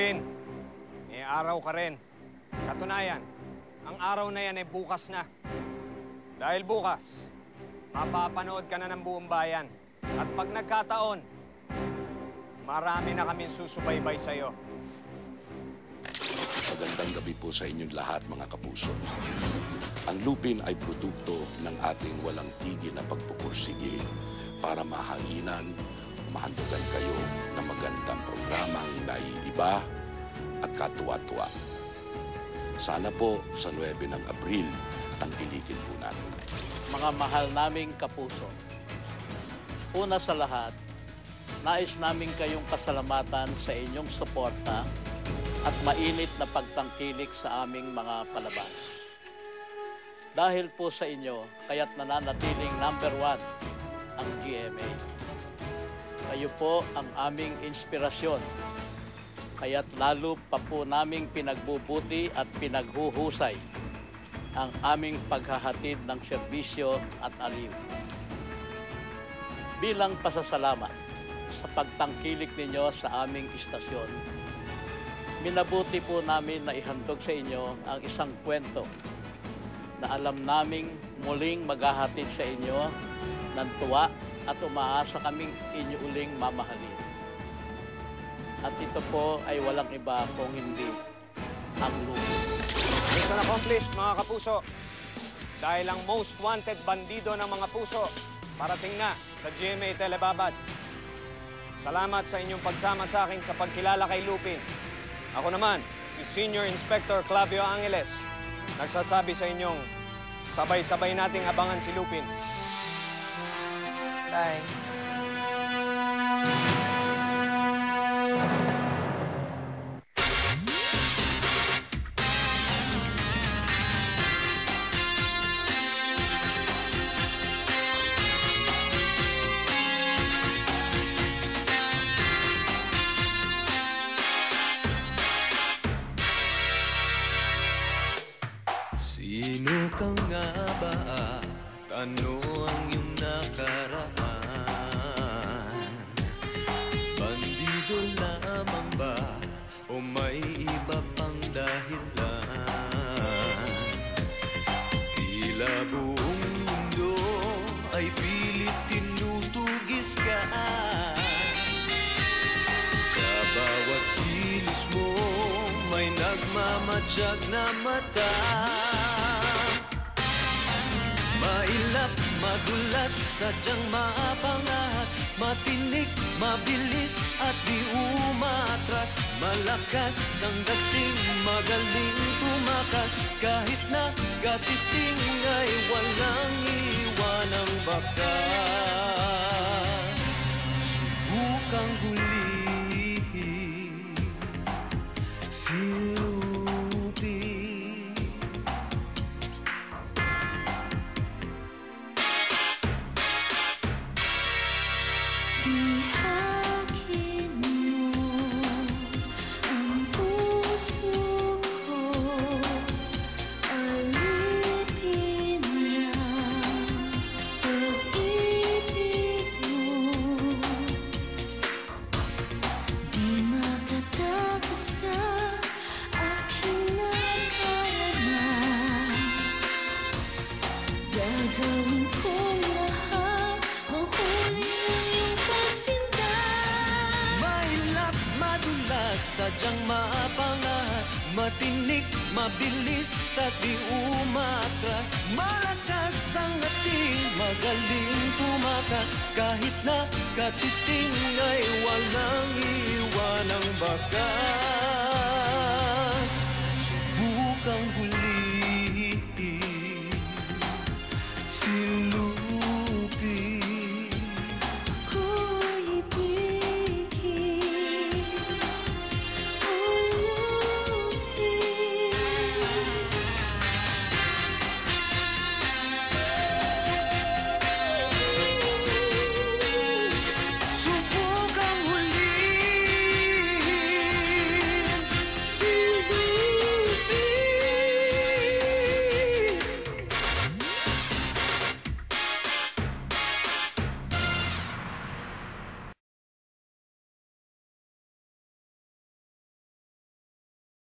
Lupin, may araw ka rin. Katunayan, ang araw na yan ay bukas na. Dahil bukas, mapapanood ka na ng buong bayan. At pag nagkataon, marami na kaming susubaybay sa'yo. Magandang gabi po sa inyong lahat, mga kapuso. Ang Lupin ay produkto ng ating walang tigil na pagpupursige para mahanginan, mahandugan kayo ng magandang programang naiiba at katuwa-tuwa. Sana po sa 9 ng Abril, tangkilikin po natin. Mga mahal naming kapuso, una sa lahat, nais namin kayong pasalamatan sa inyong suporta at mainit na pagtangkilik sa aming mga palabas. Dahil po sa inyo, kaya't nananatiling #1 ang GMA. Kayo po ang aming inspirasyon, kaya't lalo pa po naming pinagbubuti at pinaghuhusay ang aming paghahatid ng serbisyo at aliw. Bilang pasasalamat sa pagtangkilik ninyo sa aming istasyon, minabuti po namin na ihandog sa inyo ang isang kwento na alam naming muling maghahatid sa inyo ng tuwa at umaasa kaming inyo uling mamahalin. At ito po ay walang iba kung hindi ang Lupin. Mission accomplished, mga kapuso. Dahil ang most wanted bandido ng mga puso, parating na sa GMA Telebabad. Salamat sa inyong pagsama sa akin sa pagkilala kay Lupin. Ako naman, si Senior Inspector Clavio Angeles, nagsasabi sa inyong sabay-sabay nating abangan si Lupin. Bye. Sino ka nga ba? Ano ang iyong nakaraan? Bandido lamang ba? O may iba pang dahilan? Tila buong mundo ay pilit tinutugis ka. Sa bawat kilos mo may nagmamatsyag na mata. Mailap, madulas, sadyang mapangas, matinik, mabilis at di umatras. Malakas ang dating, magaling tumakas,